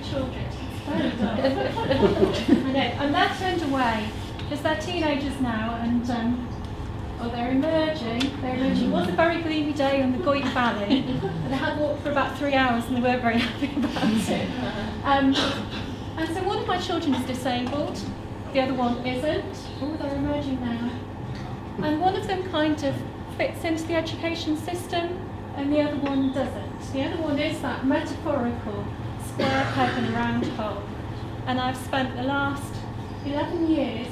children. It's very dull. I know, and that turned away, because they're teenagers now, and they're emerging. It was a very gloomy day on the Goyt Valley, and they had walked for about 3 hours, and they weren't very happy about it. And so one of my children is disabled, the other one isn't. Oh, they're emerging now. And one of them kind of fits into the education system, and the other one doesn't. The other one is that metaphorical square peg in a round hole. And I've spent the last 11 years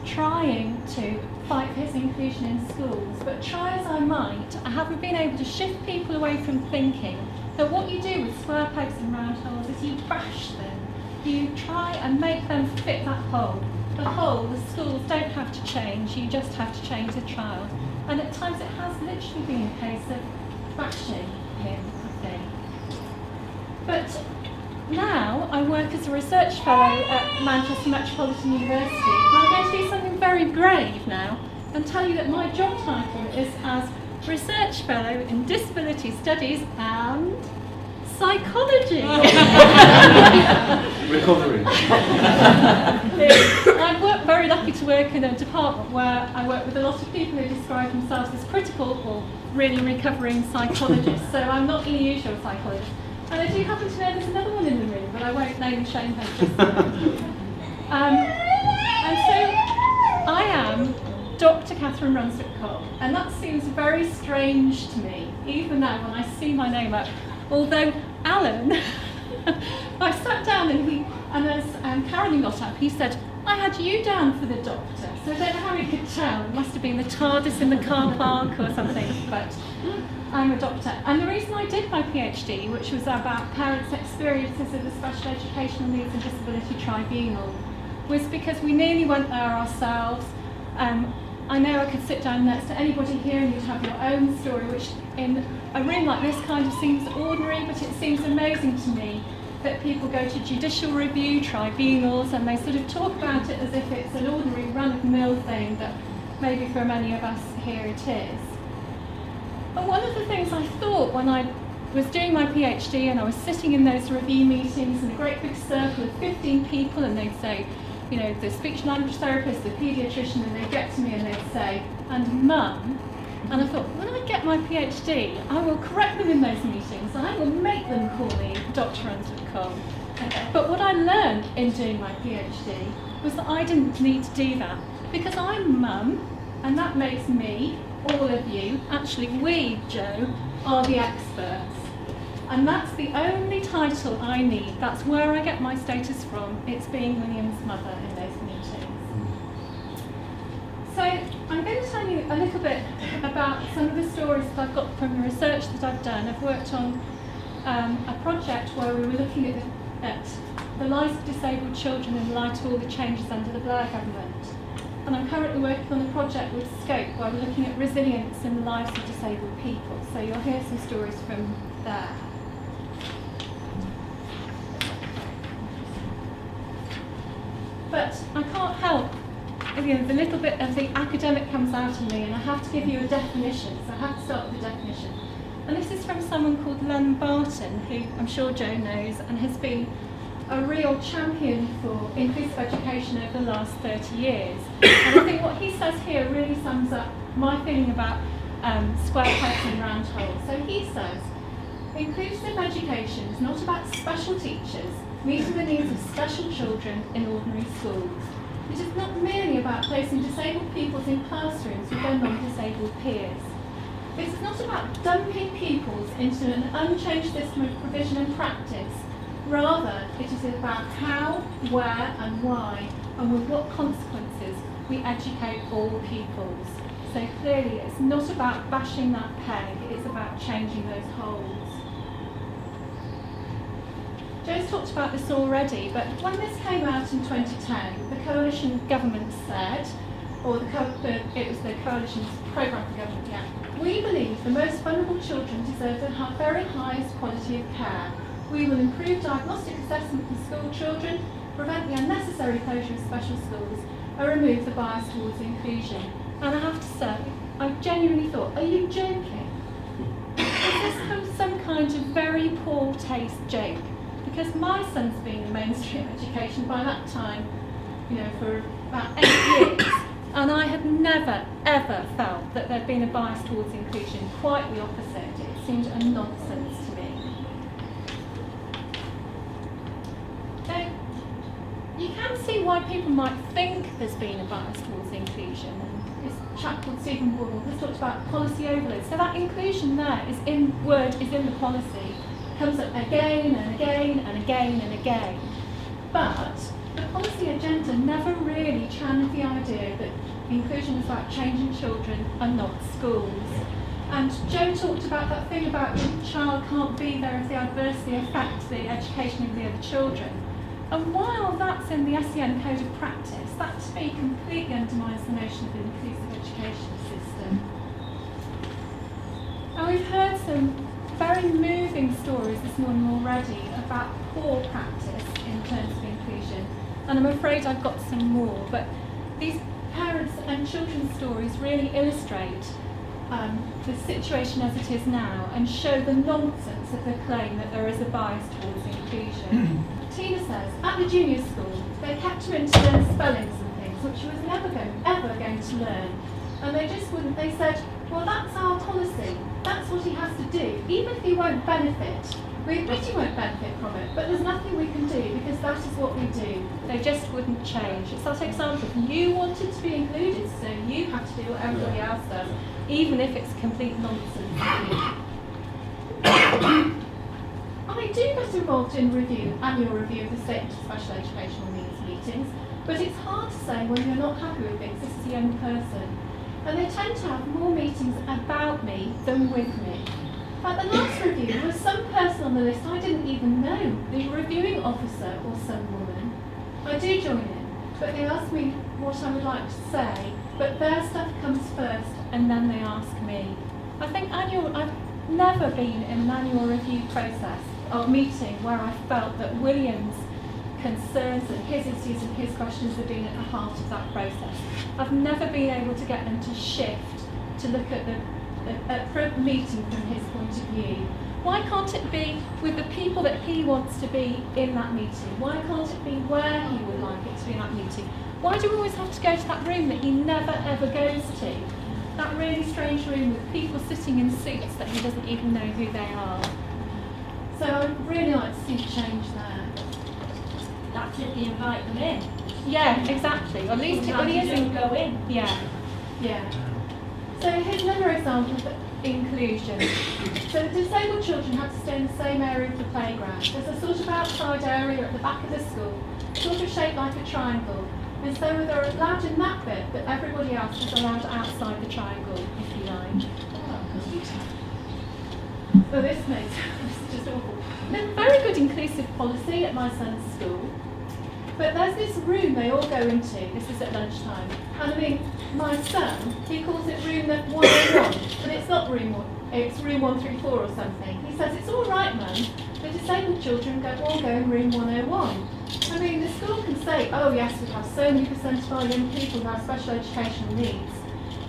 trying to fight for his inclusion in schools, but try as I might, I haven't been able to shift people away from thinking that what you do with square pegs and round holes is you bash them. You try and make them fit that hole. The hole, the schools don't have to change, you just have to change the child. And at times it has literally been a case of bashing him, I think. But now I work as a research fellow at Manchester Metropolitan University, and I'm going to do something very brave now and tell you that my job title is as Research Fellow in Disability Studies and Psychology. Recovery. I'm very lucky to work in a department where I work with a lot of people who describe themselves as critical or really recovering psychologists, so I'm not your usual psychologist. And I do happen to know there's another one in the room, but I won't name and shame her just now. And so I am Dr. Katherine Runswick-Cole, and that seems very strange to me, even now when I see my name up. Although Alan, I sat down and as Carolyn got up, he said, I had you down for the doctor, so I don't know how he could tell. It must have been the TARDIS in the car park or something, but I'm a doctor. And the reason I did my PhD, which was about parents' experiences of the Special Educational Needs and Disability Tribunal, was because we nearly went there ourselves. I know I could sit down next to anybody here and you'd have your own story, which in a room like this kind of seems ordinary, but it seems amazing to me that people go to judicial review, tribunals, and they sort of talk about it as if it's an ordinary run-of-the-mill thing that maybe for many of us here it is. But one of the things I thought when I was doing my PhD and I was sitting in those review meetings in a great big circle of 15 people, and they'd say, you know, the speech and language therapist, the paediatrician, and they'd get to me and they'd say, and mum, and I thought, when I get my PhD, I will correct them in those meetings and I will make them call me Dr. Runswick-Cole. But what I learned in doing my PhD was that I didn't need to do that, because I'm mum, and that makes me, all of you, actually we, Joe, are the experts. And that's the only title I need. That's where I get my status from. It's being William's mother in those meetings. So I'm going to tell you a little bit about some of the stories that I've got from the research that I've done. I've worked on a project where we were looking at the lives of disabled children in light of all the changes under the Blair government. And I'm currently working on a project with Scope where we're looking at resilience in the lives of disabled people. So you'll hear some stories from there. But I can't help, you know, the little bit of the academic comes out of me, and I have to give you a definition, so I have to start with a definition. And this is from someone called Len Barton, who I'm sure Joe knows, and has been a real champion for inclusive education over the last 30 years. And I think what he says here really sums up my feeling about square pegs and round holes. So he says, inclusive education is not about special teachers meeting the needs of special children in ordinary schools. It is not merely about placing disabled pupils in classrooms with their non-disabled peers. This is not about dumping pupils into an unchanged system of provision and practice. Rather, it is about how, where and why, and with what consequences we educate all pupils. So clearly it's not about bashing that peg, it's about changing those holes. Joe's talked about this already, but when this came out in 2010, the coalition government said, or it was the coalition's programme for government, we believe the most vulnerable children deserve the very highest quality of care. We will improve diagnostic assessment for school children, prevent the unnecessary closure of special schools, and remove the bias towards inclusion. And I have to say, I genuinely thought, are you joking? Is this some kind of very poor taste joke? because my son's been in mainstream education by that time, for about 8 years, and I had never, ever felt that there'd been a bias towards inclusion. Quite the opposite. It seemed a nonsense to me. Now, you can see why people might think there's been a bias towards inclusion. And this chap called Stephen Wall has talked about policy overload. So that inclusion there is in the policy, comes up again and again and again and again. But the policy agenda never really channeled the idea that inclusion is about changing children and not schools. And Jo talked about that thing about the child can't be there if they adversely affect the education of the other children. And while that's in the SEN Code of Practice, that to me completely undermines the notion of an inclusive education system. And we've heard some very moving stories this morning already about poor practice in terms of inclusion. And I'm afraid I've got some more, but these parents and children's stories really illustrate the situation as it is now and show the nonsense of the claim that there is a bias towards inclusion. Tina says, at the junior school, they kept her in to learn spellings and things, which she was never ever going to learn. And they just wouldn't, they said, well, that's our policy. That's what he has to do. Even if he won't benefit, we admit he won't benefit from it, but there's nothing we can do because that is what we do. They just wouldn't change. It's that example of you wanted to be included, so you have to do what everybody else does, even if it's complete nonsense. I do get involved in annual review of the Statement of Special Educational Needs meetings, but it's hard to say when you're not happy with things. This is a young person. And they tend to have more meetings about me than with me. At the last review, there was some person on the list I didn't even know, the reviewing officer or some woman. I do join in, but they ask me what I would like to say, but their stuff comes first and then they ask me. I think I've never been in an annual review process or meeting where I felt that William's concerns and his issues and his questions have been at the heart of that process. I've never been able to get them to shift, to look at the meeting from his point of view. Why can't it be with the people that he wants to be in that meeting? Why can't it be where he would like it to be in that meeting? Why do we always have to go to that room that he never ever goes to? That really strange room with people sitting in seats that he doesn't even know who they are. So I'd really like to see change there. That's if you invite them in. Yeah, exactly. Or at least when he isn't go in. Yeah. So here's another example of inclusion. So the disabled children have to stay in the same area of the playground. There's a sort of outside area at the back of the school, sort of shaped like a triangle. And so they're allowed in that bit, but everybody else is allowed outside the triangle, if you like. So this is just awful. There's a very good inclusive policy at my son's school. But there's this room they all go into. This is at lunchtime. And I mean, my son, he calls it room 101, but it's not room 1. It's room 134 or something. He says, it's all right, Mum. The disabled children all go in room 101. I mean, the school can say, oh yes, we have so many percent of our young people who have special educational needs.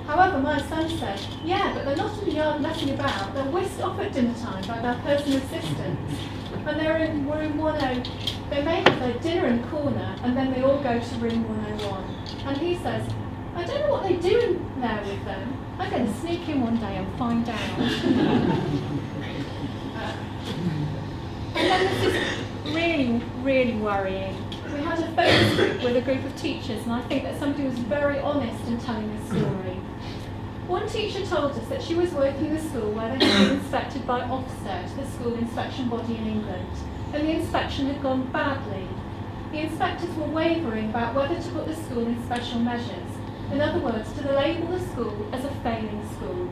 However, my son said, yeah, but they're not in the yard messing about. They're whisked off at dinner time by their personal assistants. And they're in room 101. They may have their dinner in the corner, and then they all go to room 101. And he says, I don't know what they do in there with them. I'm going to sneak in one day and find out. And then this is really, really worrying. We had a focus group with a group of teachers, and I think that somebody was very honest in telling this story. One teacher told us that she was working in a school where they had been inspected by Ofsted, the school inspection body in England, and the inspection had gone badly. The inspectors were wavering about whether to put the school in special measures, in other words, to label the school as a failing school.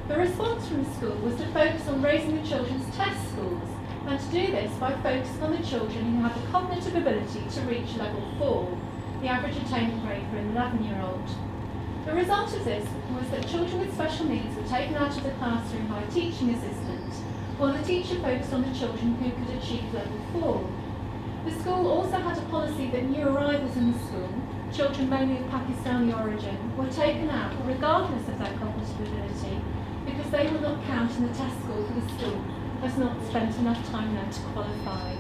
The response from the school was to focus on raising the children's test scores, and to do this by focusing on the children who had the cognitive ability to reach level 4, the average attainment grade for an 11-year-old. The result of this was that children with special needs were taken out of the classroom by a teaching assistant, while the teacher focused on the children who could achieve level 4. The school also had a policy that new arrivals in the school, children mainly of Pakistani origin, were taken out regardless of their cognitive ability because they would not count in the test score for the school as not spent enough time there to qualify.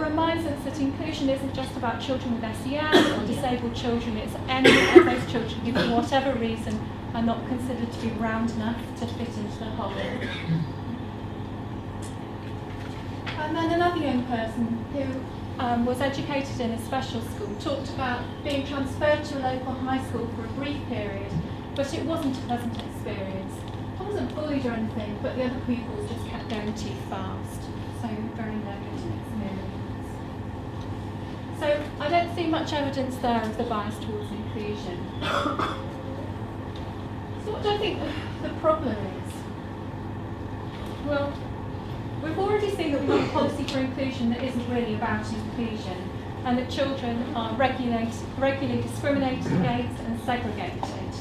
reminds us that inclusion isn't just about children with SEN or disabled children, it's any of those children who, for whatever reason, are not considered to be round enough to fit into the hole. And then another young person who was educated in a special school talked about being transferred to a local high school for a brief period, but it wasn't a pleasant experience. I wasn't bullied or anything, but the other pupils just kept going too fast. So very negative experience. So I don't see much evidence there of the bias towards inclusion. So what do I think the problem is? Well, we've already seen that we've got a policy for inclusion that isn't really about inclusion, and that children are regularly discriminated against and segregated.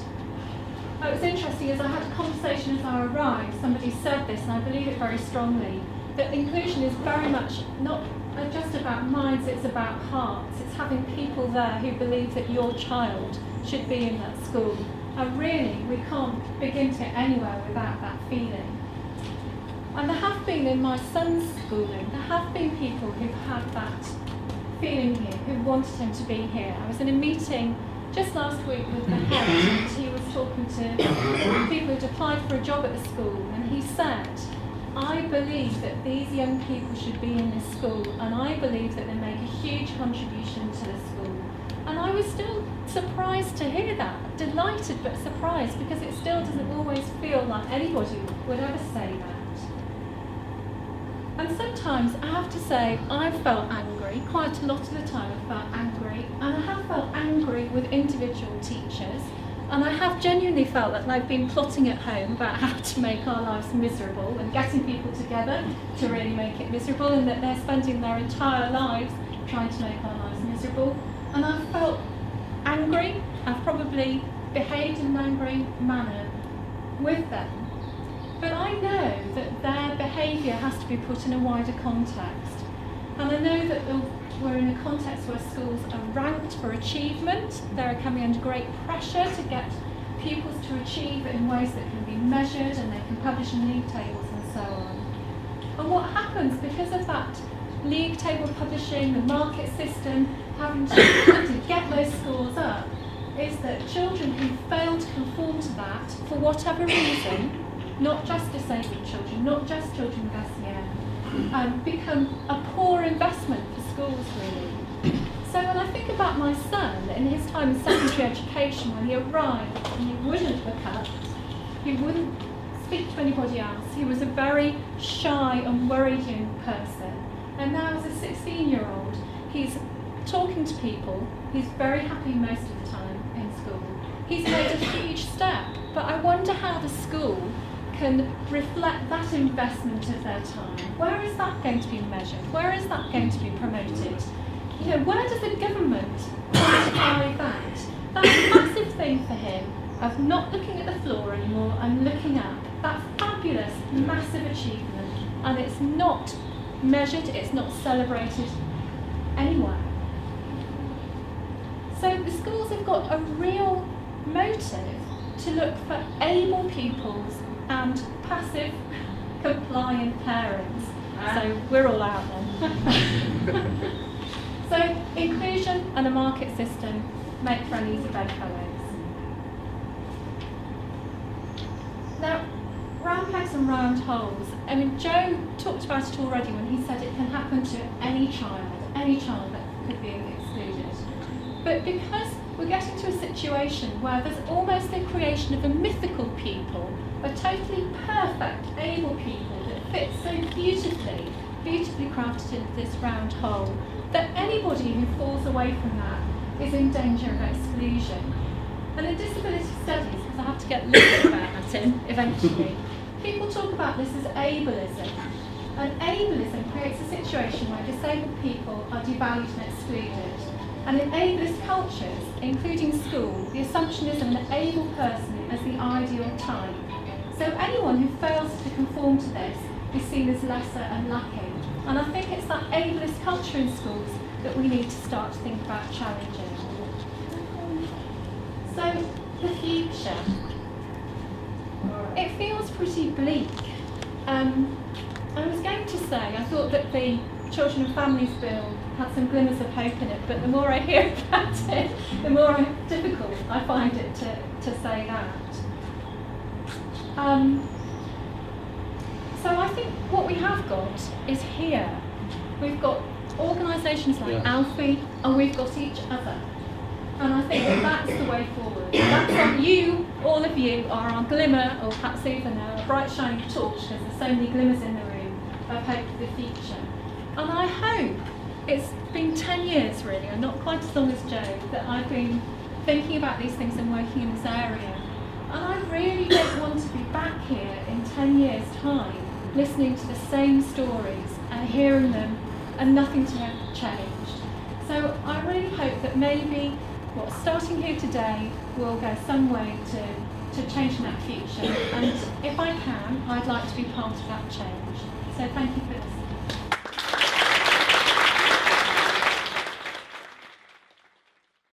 It was interesting, as I had a conversation as I arrived, somebody said this, and I believe it very strongly, that inclusion is very much not just about minds, it's about hearts. It's having people there who believe that your child should be in that school. And really, we can't begin to get anywhere without that feeling. And there have been, in my son's schooling, there have been people who've had that feeling here, who wanted him to be here. I was in a meeting just last week with the head, and he was talking to people who'd applied for a job at the school, and he said, I believe that these young people should be in this school, and I believe that they make a huge contribution to the school. And I was still surprised to hear that, delighted but surprised, because it still doesn't always feel like anybody would ever say that. And sometimes I have to say I've felt angry, quite a lot of the time I've felt angry, and I have felt angry with individual teachers, and I have genuinely felt that they've been plotting at home about how to make our lives miserable and getting people together to really make it miserable, and that they're spending their entire lives trying to make our lives miserable. And I've felt angry, I've probably behaved in an angry manner with them. But I know that their behaviour has to be put in a wider context. And I know that we're in a context where schools are ranked for achievement. They're coming under great pressure to get pupils to achieve in ways that can be measured, and they can publish in league tables and so on. And what happens because of that league table publishing, the market system, having to get those scores up, is that children who fail to conform to that, for whatever reason, not just disabled children, not just children with SEN, become a poor investment for schools, really. So when I think about my son in his time in secondary education, when he arrived, he wouldn't look up, he wouldn't speak to anybody else, he was a very shy and worried young person. And now as a 16-year-old, he's talking to people, he's very happy most of the time in school. He's made a huge step, but I wonder how the school can reflect that investment of their time. Where is that going to be measured? Where is that going to be promoted? You know, where does the government quantify that? That massive thing for him of not looking at the floor anymore and looking up, that fabulous, massive achievement, and it's not measured, it's not celebrated anywhere. So the schools have got a real motive to look for able pupils and passive, compliant parents. So we're all out then. So inclusion and a market system make for an easy bedfellows. Now, round pegs and round holes. I mean, Joe talked about it already when he said it can happen to any child that could be excluded. But because we're getting to a situation where there's almost the creation of a mythical pupil, a totally perfect, able pupil that fits so beautifully crafted into this round hole, that anybody who falls away from that is in danger of exclusion. And in disability studies, because I have to get a little bit about that in eventually, people talk about this as ableism. And ableism creates a situation where disabled people are devalued and excluded. And in ableist cultures, including school, the assumption is an able person as the ideal type. So anyone who fails to conform to this is seen as lesser and lacking. And I think it's that ableist culture in schools that we need to start to think about challenging. So, the future. It feels pretty bleak. I was going to say, I thought that the Children and Families Bill had some glimmers of hope in it, but the more I hear about it, the more difficult I find it to say that. So I think what we have got is here. We've got organisations like Alfie, and we've got each other. And I think that's the way forward. That's what you, all of you, are our glimmer, or perhaps even a bright shining torch, because there's so many glimmers in the room of hope for the future. And I hope, it's been 10 years really, and not quite as long as Joe, that I've been thinking about these things and working in this area. And I really don't want to be back here in 10 years' time, listening to the same stories and hearing them and nothing to have changed. So I really hope that maybe starting here today will go some way to changing that future. And if I can, I'd like to be part of that change. So thank you for listening.